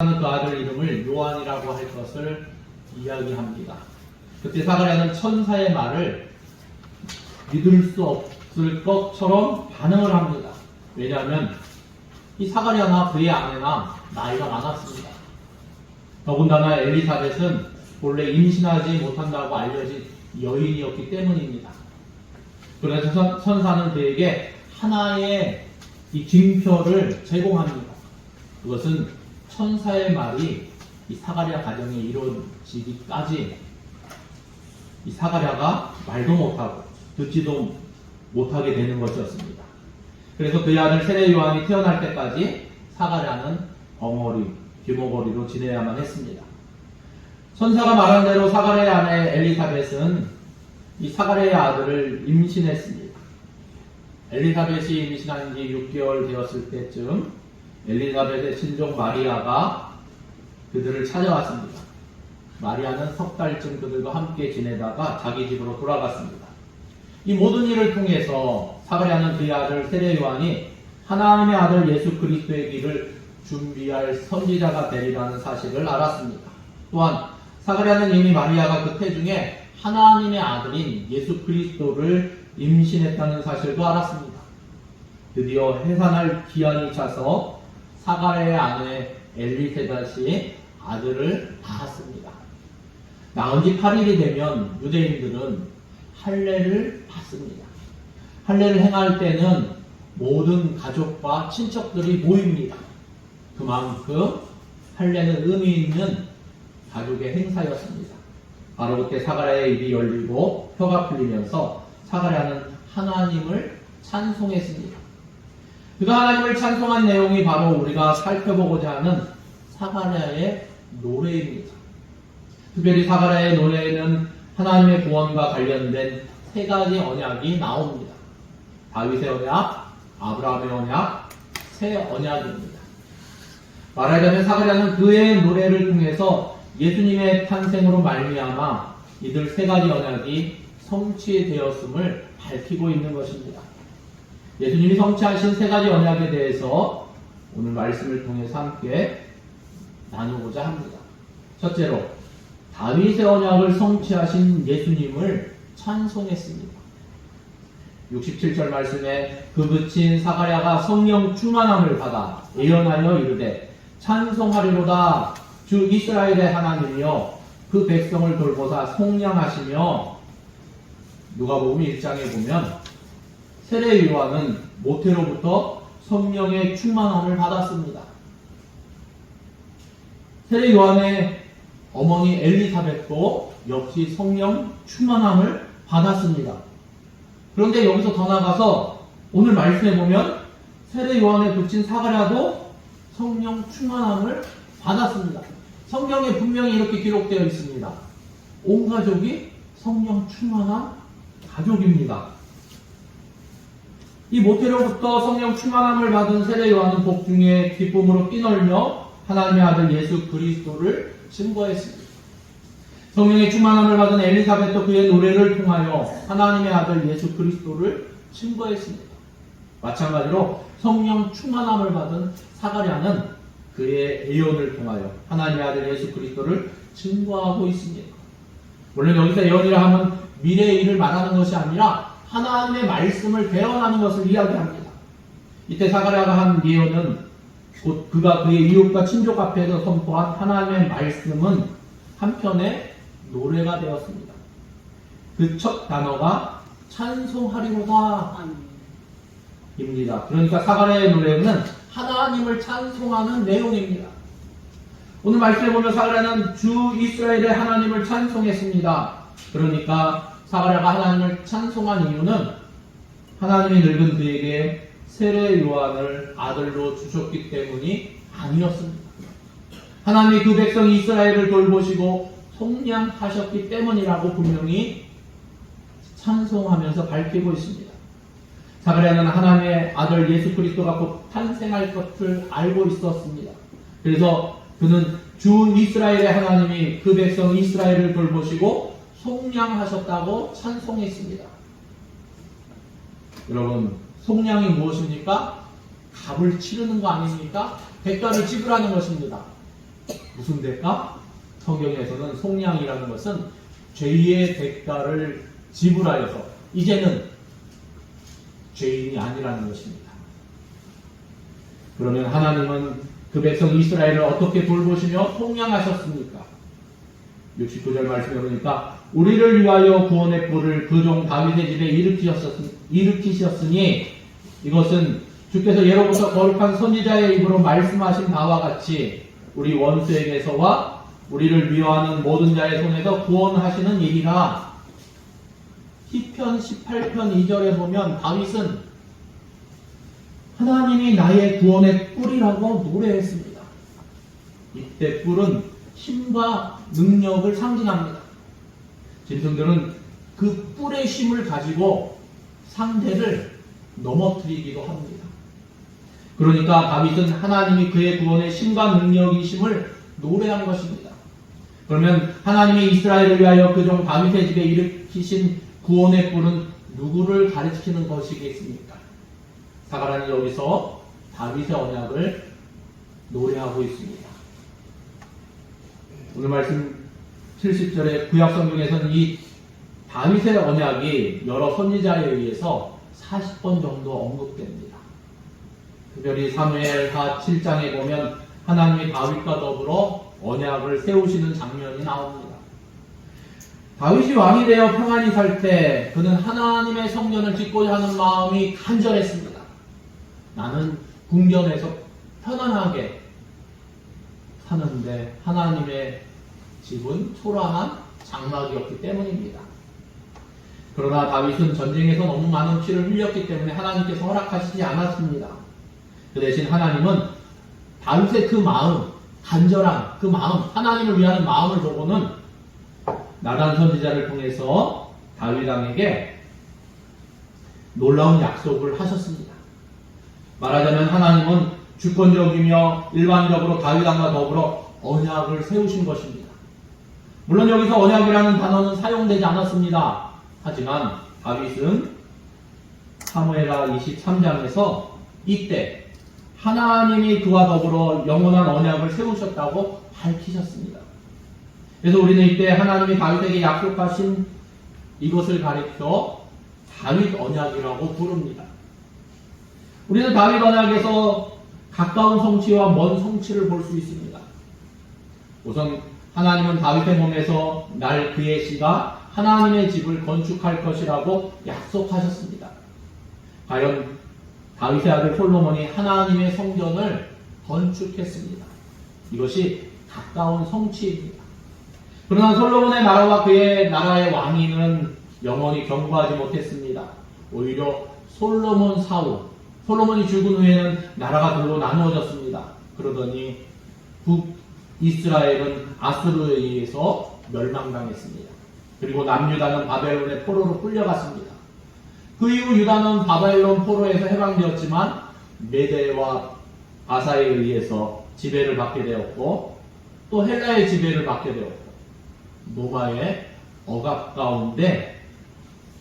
그 아들 이름을 요한이라고 할 것을 이야기합니다. 그때 사가랴는 천사의 말을 믿을 수 없을 것처럼 반응을 합니다. 왜냐하면 이 사가랴나 그의 아내나 나이가 많았습니다. 더군다나 엘리사벳은 본래 임신하지 못한다고 알려진 여인이었기 때문입니다. 그래서 천사는 그에게 하나의 이 징표를 제공합니다. 그것은 천사의 말이 이 사가랴 가정에 이루어지기까지 이 사가랴가 말도 못하고 듣지도 못하게 되는 것이었습니다. 그래서 그의 아들 세례 요한이 태어날 때까지 사가랴는 벙어리, 귀머거리로 지내야만 했습니다. 천사가 말한 대로 사가랴의 아내 엘리사벳은 이 사가랴의 아들을 임신했습니다. 엘리사벳이 임신한 지 6개월 되었을 때쯤 엘리사벳의 친족 마리아가 그들을 찾아왔습니다. 마리아는 석 달쯤 그들과 함께 지내다가 자기 집으로 돌아갔습니다. 이 모든 일을 통해서 사가랴는 그의 아들 세례 요한이 하나님의 아들 예수 그리스도의 길을 준비할 선지자가 되리라는 사실을 알았습니다. 또한 사가랴는 이미 마리아가 그 태중에 하나님의 아들인 예수 그리스도를 임신했다는 사실도 알았습니다. 드디어 해산할 기한이 차서 사가랴의 아내 엘리세벳이 아들을 낳았습니다. 낳은 지 8일이 되면 유대인들은 할례를 받습니다. 할례를 행할 때는 모든 가족과 친척들이 모입니다. 그만큼 할례는 의미 있는 가족의 행사였습니다. 바로 그때 사가랴의 입이 열리고 혀가 풀리면서 사가랴는 하나님을 찬송했습니다. 그가 하나님을 찬송한 내용이 바로 우리가 살펴보고자 하는 사가랴의 노래입니다. 특별히 사가랴의 노래에는 하나님의 구원과 관련된 세 가지 언약이 나옵니다. 다윗의 언약, 아브라함의 언약, 새 언약입니다. 말하자면 사가랴는 그의 노래를 통해서 예수님의 탄생으로 말미암아 이들 세 가지 언약이 성취되었음을 밝히고 있는 것입니다. 예수님이 성취하신 세 가지 언약에 대해서 오늘 말씀을 통해서 함께 나누고자 합니다. 첫째로 다윗의 언약을 성취하신 예수님을 찬송했습니다. 67절 말씀에 그 그친 사가랴가 성령 충만함을 받아 예언하여 이르되 찬송하리로다 주 이스라엘의 하나님이여 그 백성을 돌보사 속량하시며. 누가복음 1장에 보면 세례 요한은 모태로부터 성령의 충만함을 받았습니다. 세례 요한의 어머니 엘리사벳도 역시 성령 충만함을 받았습니다. 그런데 여기서 더 나가서 오늘 말씀해 보면 세례 요한의 그친 사가랴도 성령 충만함을 받았습니다. 성경에 분명히 이렇게 기록되어 있습니다. 온 가족이 성령 충만한 가족입니다. 이 모태로부터 성령 충만함을 받은 세례 요한은 복중에 기쁨으로 뛰놀며 하나님의 아들 예수 그리스도를 증거했습니다. 성령의 충만함을 받은 엘리사벳도 그의 노래를 통하여 하나님의 아들 예수 그리스도를 증거했습니다. 마찬가지로 성령 충만함을 받은 사가랴는 그의 예언을 통하여 하나님의 아들 예수 그리스도를 증거하고 있습니다. 물론 여기서 예언이라 하면 미래의 일을 말하는 것이 아니라 하나님의 말씀을 대언하는 것을 이야기합니다. 이때 사가랴가 한 예언은 곧 그가 그의 이웃과 친족 앞에서 선포한 하나님의 말씀은 한편의 노래가 되었습니다. 그 첫 단어가 찬송하리로다 입니다. 그러니까 사가랴의 노래는 하나님을 찬송하는 내용입니다. 오늘 말씀에 보면 사가랴는 주 이스라엘의 하나님을 찬송했습니다. 그러니까 사가랴가 하나님을 찬송한 이유는 하나님이 늙은 그에게 세례 요한을 아들로 주셨기 때문이 아니었습니다. 하나님이 그 백성 이스라엘을 돌보시고 속량하셨기 때문이라고 분명히 찬송하면서 밝히고 있습니다. 사가랴는 하나님의 아들 예수 그리스도가 곧 탄생할 것을 알고 있었습니다. 그래서 그는 주 이스라엘의 하나님이 그 백성 이스라엘을 돌보시고 속량하셨다고 찬송했습니다. 여러분, 속량이 무엇입니까? 값을 치르는 거 아닙니까? 대가를 지불하는 것입니다. 무슨 대가? 성경에서는 속량이라는 것은 죄의 대가를 지불하여서 이제는 죄인이 아니라는 것입니다. 그러면 하나님은 그 백성 이스라엘을 어떻게 돌보시며 속량하셨습니까? 69절 말씀에 보니까 우리를 위하여 구원의 뿔을 그 종 다윗의 집에 일으키셨으니 이것은 주께서 예로부터 거룩한 선지자의 입으로 말씀하신 바와 같이 우리 원수에게서와 우리를 미워하는 모든 자의 손에서 구원하시는 일이라. 시편 18편 2절에 보면 다윗은 하나님이 나의 구원의 뿔이라고 노래했습니다. 이때 뿔은 힘과 능력을 상징합니다. 짐승들은 그 뿔의 힘을 가지고 상대를 넘어뜨리기도 합니다. 그러니까 다윗은 하나님이 그의 구원의 힘과 능력이심을 노래한 것입니다. 그러면 하나님이 이스라엘을 위하여 그 종 다윗의 집에 일으키신 구원의 뿔은 누구를 가리키는 것이겠습니까? 사가랴는 여기서 다윗의 언약을 노래하고 있습니다. 오늘 말씀 70절에 구약성경에서는 이 다윗의 언약이 여러 선지자에 의해서 40번 정도 언급됩니다. 특별히 사무엘하 7장에 보면 하나님이 다윗과 더불어 언약을 세우시는 장면이 나옵니다. 다윗이 왕이 되어 평안히 살 때 그는 하나님의 성전을 짓고자 하는 마음이 간절했습니다. 나는 궁전에서 편안하게 사는데 하나님의 집은 초라한 장막이었기 때문입니다. 그러나 다윗은 전쟁에서 너무 많은 피를 흘렸기 때문에 하나님께서 허락하시지 않았습니다. 그 대신 하나님은 다윗의 그 마음, 간절한 그 마음, 하나님을 위하는 마음을 보고는 나단 선지자를 통해서 다윗 왕에게 놀라운 약속을 하셨습니다. 말하자면 하나님은 주권적이며 일반적으로 다윗 왕과 더불어 언약을 세우신 것입니다. 물론 여기서 언약이라는 단어는 사용되지 않았습니다. 하지만 다윗은 사무엘하 23장에서 이때 하나님이 그와 더불어 영원한 언약을 세우셨다고 밝히셨습니다. 그래서 우리는 이때 하나님이 다윗에게 약속하신 이것을 가리켜 다윗 언약이라고 부릅니다. 우리는 다윗 언약에서 가까운 성취와 먼 성취를 볼 수 있습니다. 우선 하나님은 다윗의 몸에서 날 그의 씨가 하나님의 집을 건축할 것이라고 약속하셨습니다. 과연 다윗의 아들 솔로몬이 하나님의 성전을 건축했습니다. 이것이 가까운 성취입니다. 그러나 솔로몬의 나라와 그의 나라의 왕위는 영원히 견고하지 못했습니다. 오히려 솔로몬이 죽은 후에는 나라가 둘로 나누어졌습니다. 그러더니 북이스라엘은 아수르에 의해서 멸망당했습니다. 그리고 남유다는 바벨론의 포로로 끌려갔습니다. 그 이후 유다는 바벨론 포로에서 해방되었지만 메대와 바사에 의해서 지배를 받게 되었고 또 헬라의 지배를 받게 되었고 노바의 억압 가운데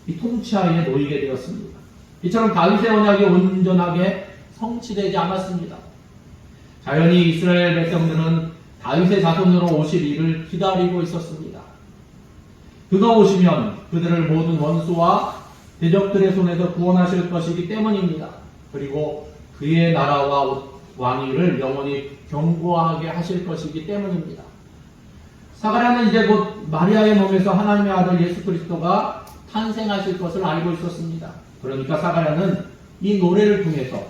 이 통치하에 놓이게 되었습니다. 이처럼 다윗의 언약이 온전하게 성취되지 않았습니다. 자연히 이스라엘 백성들은 다윗의 자손으로 오실 일을 기다리고 있었습니다. 그가 오시면 그들을 모든 원수와 대적들의 손에서 구원하실 것이기 때문입니다. 그리고 그의 나라와 왕위를 영원히 견고하게 하실 것이기 때문입니다. 사가랴는 이제 곧 마리아의 몸에서 하나님의 아들 예수 그리스도가 탄생하실 것을 알고 있었습니다. 그러니까 사가랴는 이 노래를 통해서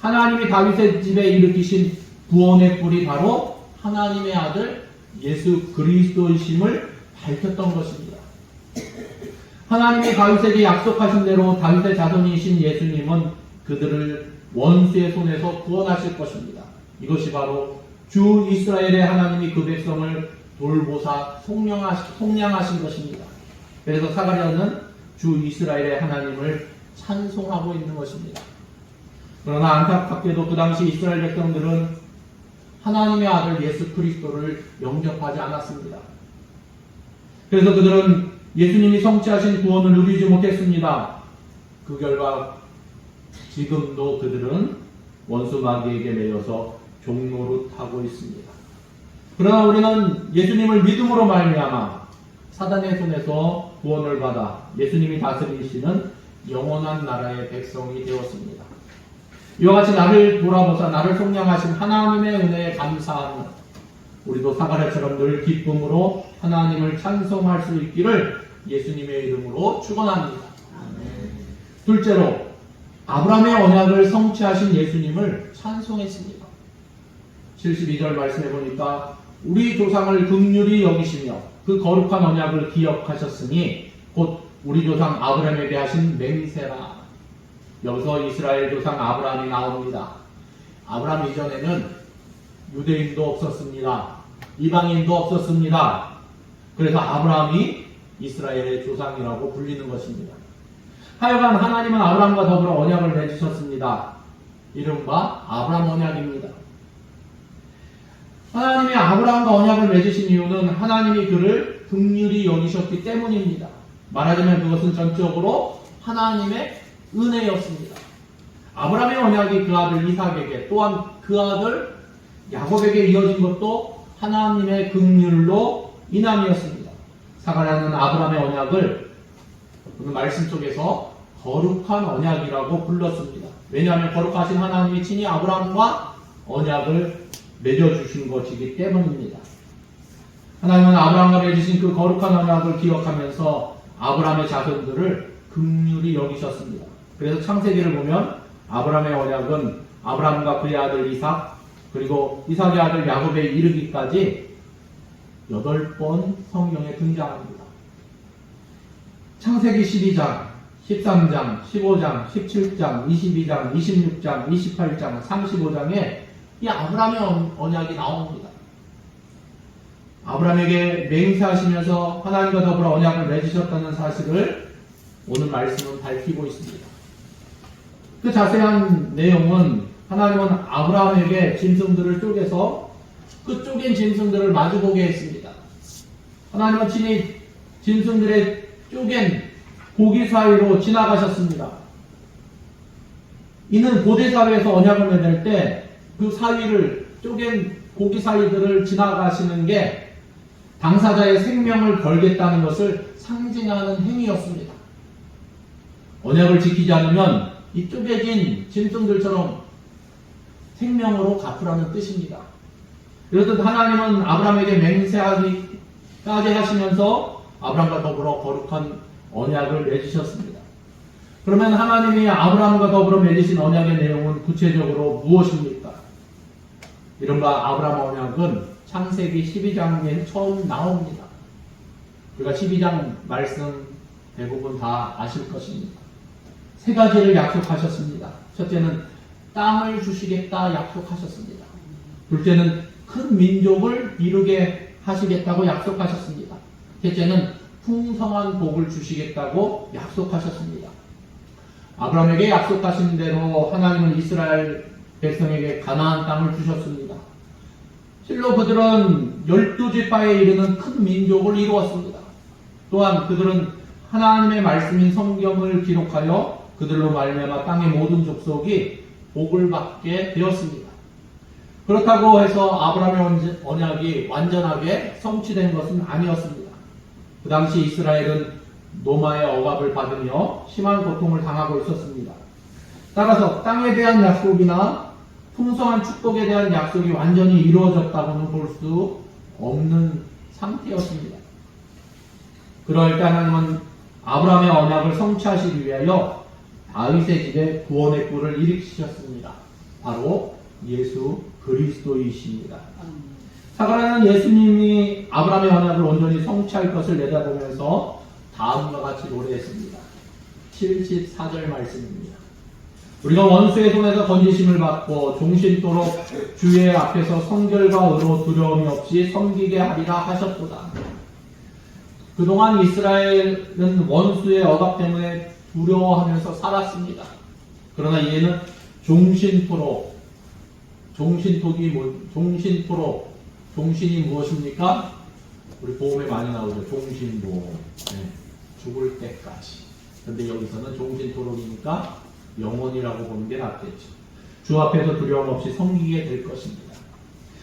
하나님이 다윗의 집에 일으키신 구원의 뿔이 바로 하나님의 아들 예수 그리스도이심을 밝혔던 것입니다. 하나님이 다윗에게 약속하신 대로 다윗의 자손이신 예수님은 그들을 원수의 손에서 구원하실 것입니다. 이것이 바로 주 이스라엘의 하나님이 그 백성을 돌보사 속량하신 것입니다. 그래서 사가랴는 주 이스라엘의 하나님을 찬송하고 있는 것입니다. 그러나 안타깝게도 그 당시 이스라엘 백성들은 하나님의 아들 예수 그리스도를 영접하지 않았습니다. 그래서 그들은 예수님이 성취하신 구원을 누리지 못했습니다. 그 결과 지금도 그들은 원수 마귀에게 매여서 종노릇하고 있습니다. 그러나 우리는 예수님을 믿음으로 말미암아 사단의 손에서 구원을 받아 예수님이 다스리시는 영원한 나라의 백성이 되었습니다. 이와 같이 나를 돌아보사 나를 속량하신 하나님의 은혜에 감사하며 우리도 사가랴처럼 늘 기쁨으로 하나님을 찬송할 수 있기를 예수님의 이름으로 축원합니다. 둘째로 아브라함의 언약을 성취하신 예수님을 찬송했습니다. 72절 말씀해 보니까 우리 조상을 긍휼히 여기시며 그 거룩한 언약을 기억하셨으니 곧 우리 조상 아브라함에게 하신 맹세라. 여기서 이스라엘 조상 아브라함이 나옵니다. 아브라함 이전에는 유대인도 없었습니다. 이방인도 없었습니다. 그래서 아브라함이 이스라엘의 조상이라고 불리는 것입니다. 하여간 하나님은 아브라함과 더불어 언약을 맺으셨습니다. 이른바 아브라함 언약입니다. 하나님이 아브라함과 언약을 맺으신 이유는 하나님이 그를 긍휼히 여기셨기 때문입니다. 말하자면 그것은 전적으로 하나님의 은혜였습니다. 아브라함의 언약이 그 아들 이삭에게 또한 그 아들 야곱에게 이어진 것도 하나님의 긍휼로 인함이었습니다. 사가랴는 아브라함의 언약을 오늘 말씀 속에서 거룩한 언약이라고 불렀습니다. 왜냐하면 거룩하신 하나님이 친히 아브라함과 언약을 맺어주신 것이기 때문입니다. 하나님은 아브라함과 맺으신 그 거룩한 언약을 기억하면서 아브라함의 자손들을 긍휼히 여기셨습니다. 그래서 창세기를 보면 아브라함의 언약은 아브라함과 그의 아들 이삭 그리고 이삭의 아들 야곱에 이르기까지 8번 성경에 등장합니다. 창세기 12장, 13장, 15장, 17장, 22장, 26장, 28장, 35장에 이 아브라함의 언약이 나옵니다. 아브라함에게 맹세하시면서 하나님과 더불어 언약을 맺으셨다는 사실을 오늘 말씀은 밝히고 있습니다. 그 자세한 내용은 하나님은 아브라함에게 짐승들을 쪼개서 그 쪼갠 짐승들을 마주보게 했습니다. 하나님은 친히 짐승들의 쪼갠 고기 사이로 지나가셨습니다. 이는 고대사회에서 언약을 맺을 때 그 사이를 쪼갠 고기 사이들을 지나가시는 게 당사자의 생명을 걸겠다는 것을 상징하는 행위였습니다. 언약을 지키지 않으면 이 쪼개진 짐승들처럼 생명으로 갚으라는 뜻입니다. 이렇듯 하나님은 아브라함에게 맹세하기까지 하시면서 아브라함과 더불어 거룩한 언약을 맺으셨습니다. 그러면 하나님이 아브라함과 더불어 맺으신 언약의 내용은 구체적으로 무엇입니까? 이른바 아브라함 언약은 창세기 12장에 처음 나옵니다. 우리가 12장 말씀 대부분 다 아실 것입니다. 3가지를 약속하셨습니다. 첫째는 땅을 주시겠다 약속하셨습니다. 둘째는 큰 민족을 이루게 하시겠다고 약속하셨습니다. 셋째는 풍성한 복을 주시겠다고 약속하셨습니다. 아브라함에게 약속하신 대로 하나님은 이스라엘 백성에게 가나안 땅을 주셨습니다. 실로 그들은 12지파에 이르는 큰 민족을 이루었습니다. 또한 그들은 하나님의 말씀인 성경을 기록하여 그들로 말미암아 땅의 모든 족속이 복을 받게 되었습니다. 그렇다고 해서 아브라함의 언약이 완전하게 성취된 것은 아니었습니다. 그 당시 이스라엘은 노마의 억압을 받으며 심한 고통을 당하고 있었습니다. 따라서 땅에 대한 약속이나 풍성한 축복에 대한 약속이 완전히 이루어졌다고는 볼 수 없는 상태였습니다. 그럴 때 하나님은 아브라함의 언약을 성취하시기 위하여 다윗의 집에 구원의 꿀을 일으키셨습니다. 바로 예수 그리스도이십니다. 사가랴는 예수님이 아브라함의 언약을 온전히 성취할 것을 내다보면서 다음과 같이 노래했습니다. 74절 말씀입니다. 우리가 원수의 손에서 건지심을 받고 종신토록 주의 앞에서 성결과 의로 두려움이 없이 섬기게 하리라 하셨도다. 그동안 이스라엘은 원수의 억압 때문에 두려워하면서 살았습니다. 그러나 이제는 종신토록, 종신이 무엇입니까? 우리 보험에 많이 나오죠. 종신보험. 네, 죽을 때까지. 근데 여기서는 종신토록이니까 영원이라고 보는 게 낫겠죠. 주 앞에서 두려움 없이 섬기게 될 것입니다.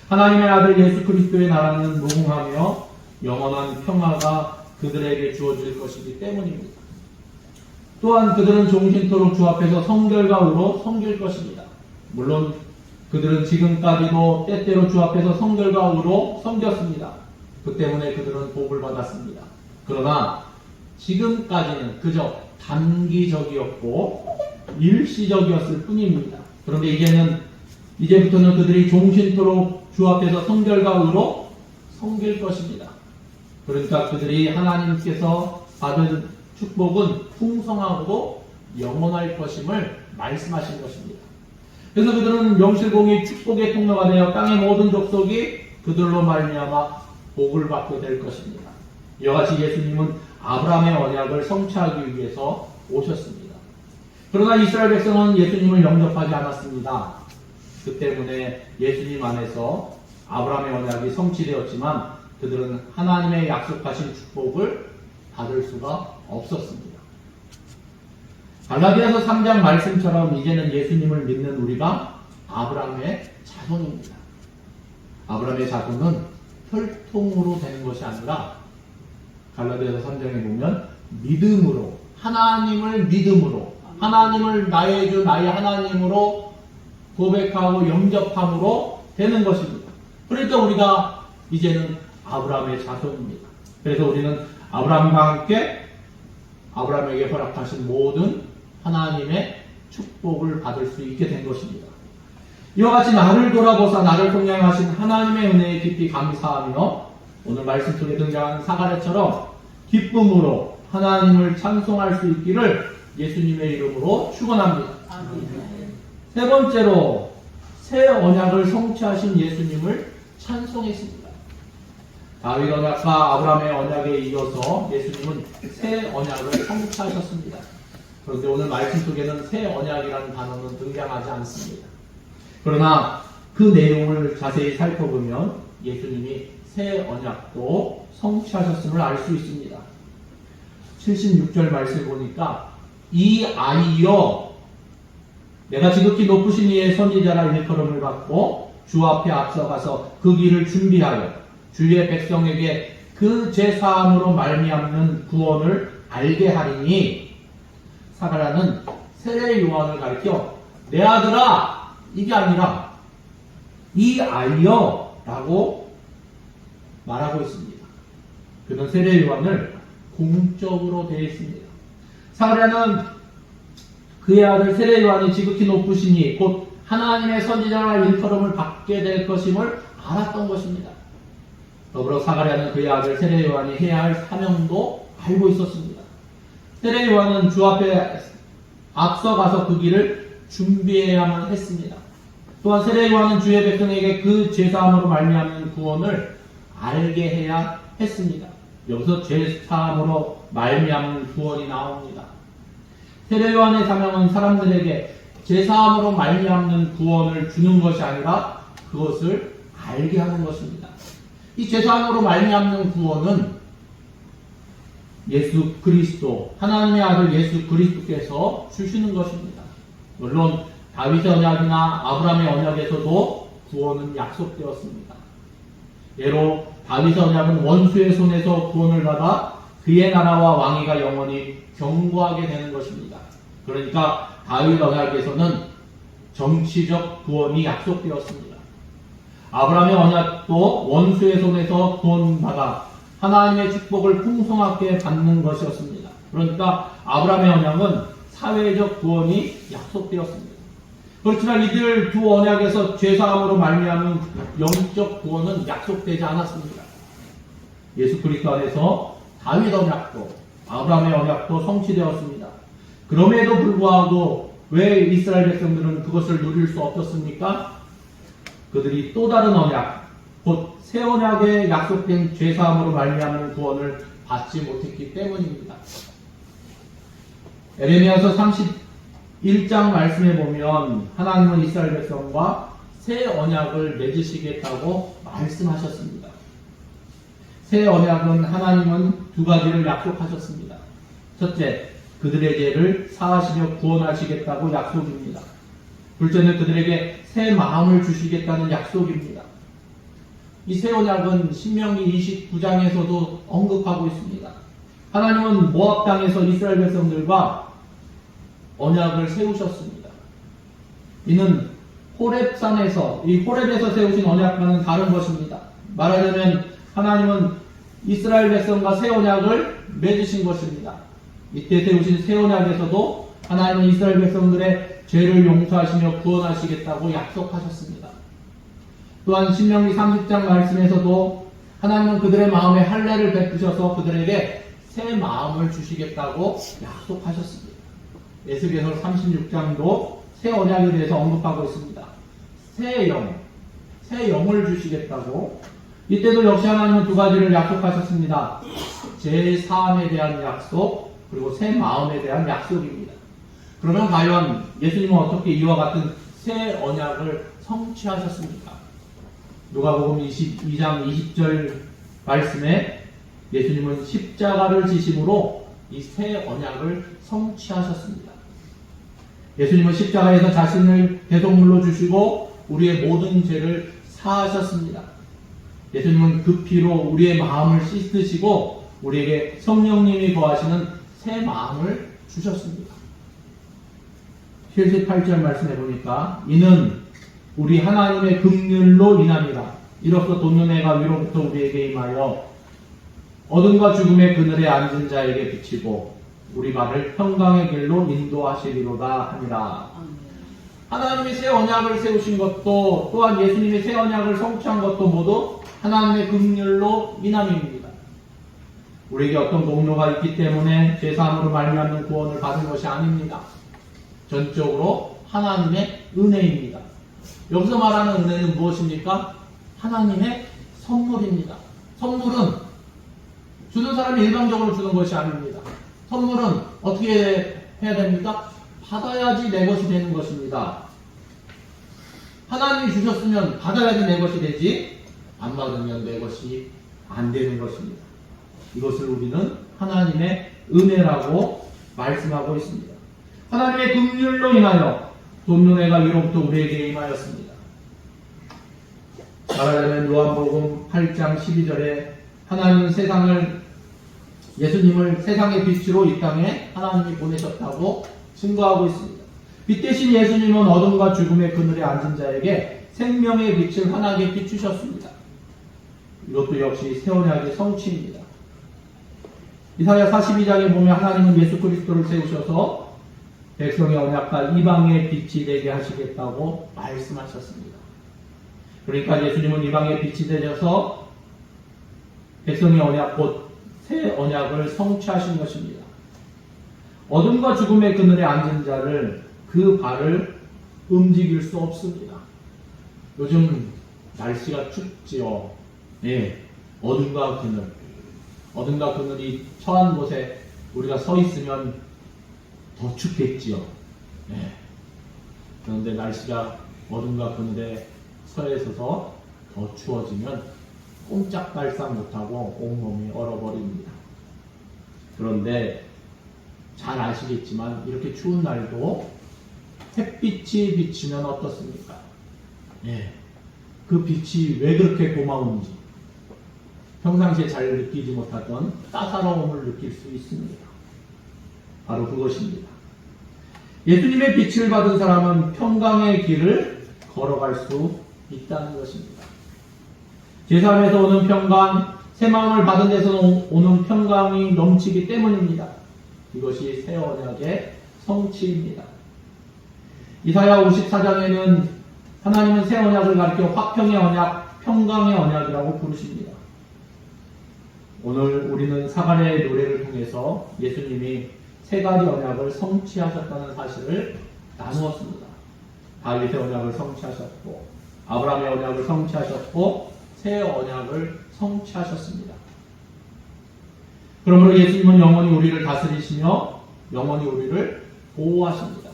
하나님의 아들 예수 그리스도의 나라는 무궁하며 영원한 평화가 그들에게 주어질 것이기 때문입니다. 또한 그들은 종신토록 주 앞에서 성결과의로 섬길 것입니다. 물론 그들은 지금까지도 때때로 주 앞에서 성결과의로 섬겼습니다. 그 때문에 그들은 복을 받았습니다. 그러나 지금까지는 그저 단기적이었고 일시적이었을 뿐입니다. 그런데 이제부터는 그들이 종신토록 주 앞에서 성결과의로 섬길 것입니다. 그러니까 그들이 하나님께서 받은 축복은 풍성하고 영원할 것임을 말씀하신 것입니다. 그래서 그들은 명실공히 축복의 통로가 되어 땅의 모든 족속이 그들로 말미암아 복을 받게 될 것입니다. 이와 같이 예수님은 아브라함의 언약을 성취하기 위해서 오셨습니다. 그러나 이스라엘 백성은 예수님을 영접하지 않았습니다. 그 때문에 예수님 안에서 아브라함의 언약이 성취되었지만 그들은 하나님의 약속하신 축복을 받을 수가 없었습니다. 갈라디아서 3장 말씀처럼 이제는 예수님을 믿는 우리가 아브라함의 자손입니다. 아브라함의 자손은 혈통으로 되는 것이 아니라 갈라디아서 3장에 보면 믿음으로, 하나님을 믿음으로, 하나님을 나의 주 나의 하나님으로 고백하고 영접함으로 되는 것입니다. 그러니까 우리가 이제는 아브라함의 자손입니다. 그래서 우리는 아브라함과 함께 아브라함에게 허락하신 모든 하나님의 축복을 받을 수 있게 된 것입니다. 이와 같이 나를 돌아보사 나를 통량하신 하나님의 은혜에 깊이 감사하며 오늘 말씀 속에 등장하는 사가랴처럼 기쁨으로 하나님을 찬송할 수 있기를 예수님의 이름으로 축원합니다. 세 번째로 새 언약을 성취하신 예수님을 찬송했습니다. 다윗 언약과 아브라함의 언약에 이어서 예수님은 새 언약을 성취하셨습니다. 그런데 오늘 말씀 속에는 새 언약이라는 단어는 등장하지 않습니다. 그러나 그 내용을 자세히 살펴보면 예수님이 새 언약도 성취하셨음을 알 수 있습니다. 76절 말씀 보니까 이 아이여 내가 지극히 높으신 이의 선지자라 일컬음을 받고 주 앞에 앞서가서 그 길을 준비하여 주의 백성에게 그 제사함으로 말미암는 구원을 알게 하리니 사가랴는 세례 요한을 가리켜 내 아들아 이게 아니라 이 아이여 라고 말하고 있습니다. 그는 세례 요한을 공적으로 대했습니다. 사가랴는 그의 아들 세례 요한이 지극히 높으시니 곧 하나님의 선지자라 일컬음을 받게 될 것임을 알았던 것입니다. 더불어 사가랴는 그의 아들 세례 요한이 해야 할 사명도 알고 있었습니다. 세례 요한은 주 앞에 앞서가서 그 길을 준비해야만 했습니다. 또한 세례 요한은 주의 백성에게 그 제사함으로 말미암는 구원을 알게 해야 했습니다. 여기서 제사함으로 말미암는 구원이 나옵니다. 세례 요한의 사명은 사람들에게 제사함으로 말미암는 구원을 주는 것이 아니라 그것을 알게 하는 것입니다. 이 제사함으로 말미암는 구원은 예수 그리스도, 하나님의 아들 예수 그리스도께서 주시는 것입니다. 물론 다윗의 언약이나 아브라함의 언약에서도 구원은 약속되었습니다. 예로 다윗의 언약은 원수의 손에서 구원을 받아 그의 나라와 왕위가 영원히 견고하게 되는 것입니다. 그러니까 다윗 언약에서는 정치적 구원이 약속되었습니다. 아브라함의 언약도 원수의 손에서 구원받아 하나님의 축복을 풍성하게 받는 것이었습니다. 그러니까 아브라함의 언약은 사회적 구원이 약속되었습니다. 그렇지만 이들 두 언약에서 죄사함으로 말미암은 영적 구원은 약속되지 않았습니다. 예수 그리스도 안에서 다윗 언약도 아브라함의 언약도 성취되었습니다. 그럼에도 불구하고 왜 이스라엘 백성들은 그것을 누릴 수 없었습니까? 그들이 또 다른 언약, 곧 새 언약에 약속된 죄사함으로 말미암는 구원을 받지 못했기 때문입니다. 에레미야서 31장 말씀에 보면 하나님은 이스라엘 백성과 새 언약을 맺으시겠다고 말씀하셨습니다. 새 언약은 하나님은 두 가지를 약속하셨습니다. 첫째, 그들의 죄를 사하시며 구원하시겠다고 약속입니다. 둘째는 그들에게 새 마음을 주시겠다는 약속입니다. 이 새 언약은 신명기 29장에서도 언급하고 있습니다. 하나님은 모압 땅에서 이스라엘 백성들과 언약을 세우셨습니다. 이는 호렙산에서, 이 호렙에서 세우신 언약과는 다른 것입니다. 말하자면 하나님은 이스라엘 백성과 새 언약을 맺으신 것입니다. 이때 세우신 새 언약에서도 하나님은 이스라엘 백성들의 죄를 용서하시며 구원하시겠다고 약속하셨습니다. 또한 신명기 30장 말씀에서도 하나님은 그들의 마음에 할례를 베푸셔서 그들에게 새 마음을 주시겠다고 약속하셨습니다. 에스겔서 36장도 새 언약에 대해서 언급하고 있습니다. 새 영을 주시겠다고. 이때도 역시 하나님은 두 가지를 약속하셨습니다. 제 사함에 대한 약속, 그리고 새 마음에 대한 약속입니다. 그러면 과연 예수님은 어떻게 이와 같은 새 언약을 성취하셨습니까? 누가복음 22장 20절 말씀에 예수님은 십자가를 지심으로 이 새 언약을 성취하셨습니다. 예수님은 십자가에서 자신을 대속물로 주시고 우리의 모든 죄를 사하셨습니다. 예수님은 그 피로 우리의 마음을 씻으시고 우리에게 성령님이 거하시는 새 마음을 주셨습니다. 78절 말씀해 보니까 이는 우리 하나님의 긍휼로 인함이라. 이로써 돈눈해가 위로부터 우리에게 임하여 어둠과 죽음의 그늘에 앉은 자에게 비치고 우리 발을 평강의 길로 인도하시리로다 하니라. 하나님이 새 언약을 세우신 것도 또한 예수님이 새 언약을 성취한 것도 모두 하나님의 긍휼로 인함입니다. 우리에게 어떤 공로가 있기 때문에 죄사함으로 말미암는 구원을 받은 것이 아닙니다. 전적으로 하나님의 은혜입니다. 여기서 말하는 은혜는 무엇입니까? 하나님의 선물입니다. 선물은 주는 사람이 일방적으로 주는 것이 아닙니다. 선물은 어떻게 해야 됩니까? 받아야지 내 것이 되는 것입니다. 하나님이 주셨으면 받아야지 내 것이 되지, 안 받으면 내 것이 안 되는 것입니다. 이것을 우리는 하나님의 은혜라고 말씀하고 있습니다. 하나님의 긍휼로 인하여 돈눈해가 위로부터 우리에게 임하였습니다. 말하자면 요한복음 8장 12절에 하나님은 예수님을 세상의 빛으로 이 땅에 하나님이 보내셨다고 증거하고 있습니다. 빛 대신 예수님은 어둠과 죽음의 그늘에 앉은 자에게 생명의 빛을 환하게 비추셨습니다. 이것도 역시 새 언약의 성취입니다. 이사야 42장에 보면 하나님은 예수 그리스도를 세우셔서 백성의 언약과 이방의 빛이 되게 하시겠다고 말씀하셨습니다. 그러니까 예수님은 이방의 빛이 되셔서 백성의 언약 곧 새 언약을 성취하신 것입니다. 어둠과 죽음의 그늘에 앉은 자를 그 발을 움직일 수 없습니다. 요즘 날씨가 춥지요. 예, 어둠과 그늘이 처한 곳에 우리가 서 있으면 더 춥겠지요. 예. 그런데 날씨가 어둠과 그늘에 서 있어서 더 추워지면 꼼짝달싹 못하고 온몸이 얼어버립니다. 그런데 잘 아시겠지만 이렇게 추운 날도 햇빛이 비치면 어떻습니까? 예. 그 빛이 왜 그렇게 고마운지 평상시에 잘 느끼지 못하던 따사로움을 느낄 수 있습니다. 바로 그것입니다. 예수님의 빛을 받은 사람은 평강의 길을 걸어갈 수 있다는 것입니다. 제3에서 오는 평강, 새 마음을 받은 데서 오는 평강이 넘치기 때문입니다. 이것이 새 언약의 성취입니다. 이사야 54장에는 하나님은 새 언약을 가리켜 화평의 언약, 평강의 언약이라고 부르십니다. 오늘 우리는 사가랴의 노래를 통해서 예수님이 세 가지 언약을 성취하셨다는 사실을 나누었습니다. 다윗의 언약을 성취하셨고 아브라함의 언약을 성취하셨고 새 언약을 성취하셨습니다. 그러므로 예수님은 영원히 우리를 다스리시며 영원히 우리를 보호하십니다.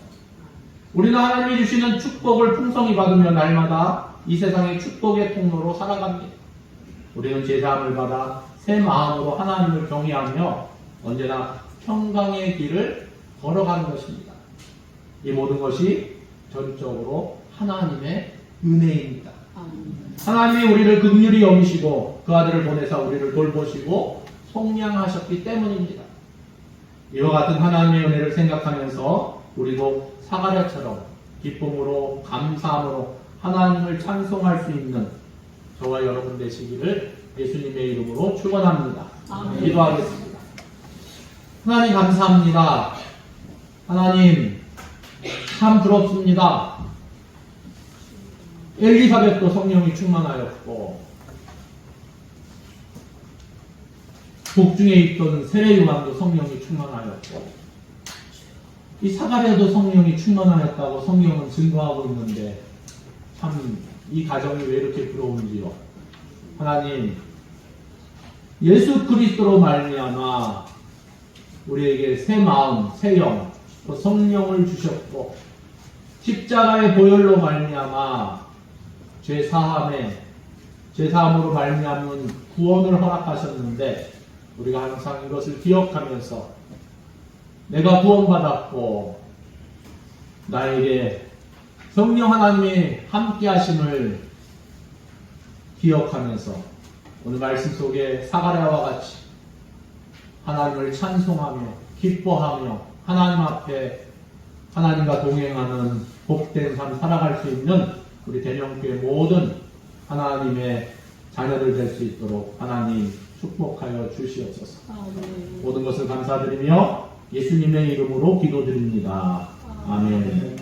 우리는 하나님이 주시는 축복을 풍성히 받으며 날마다 이 세상의 축복의 통로로 살아갑니다. 우리는 제사함을 받아 새 마음으로 하나님을 경외하며 언제나 평강의 길을 걸어가는 것입니다. 이 모든 것이 전적으로 하나님의 은혜입니다. 하나님이 우리를 긍휼히 여기시고 그 아들을 보내사 우리를 돌보시고 속량하셨기 때문입니다. 이와 같은 하나님의 은혜를 생각하면서 우리도 사가랴처럼 기쁨으로 감사함으로 하나님을 찬송할 수 있는 저와 여러분 되시기를 예수님의 이름으로 축원합니다. 기도하겠습니다. 하나님 감사합니다. 하나님 참 부럽습니다. 엘리사벳도 성령이 충만하였고 복중에 있던 세례요한도 성령이 충만하였고 이 사가랴도 성령이 충만하였다고 성경은 증거하고 있는데 참 이 가정이 왜 이렇게 부러운지요. 하나님 예수 그리스도로 말미암아 우리에게 새 마음, 새 영, 또 성령을 주셨고 십자가의 보혈로 말미암아 죄사함으로 말미암은 구원을 허락하셨는데 우리가 항상 이것을 기억하면서 내가 구원받았고 나에게 성령 하나님이 함께 하심을 기억하면서 오늘 말씀 속에 사가랴와 같이 하나님을 찬송하며 기뻐하며 하나님 앞에 하나님과 동행하는 복된 삶 살아갈 수 있는 우리 대명교회 모든 하나님의 자녀들 될 수 있도록 하나님 축복하여 주시옵소서. 모든 것을 감사드리며 예수님의 이름으로 기도드립니다. 아멘.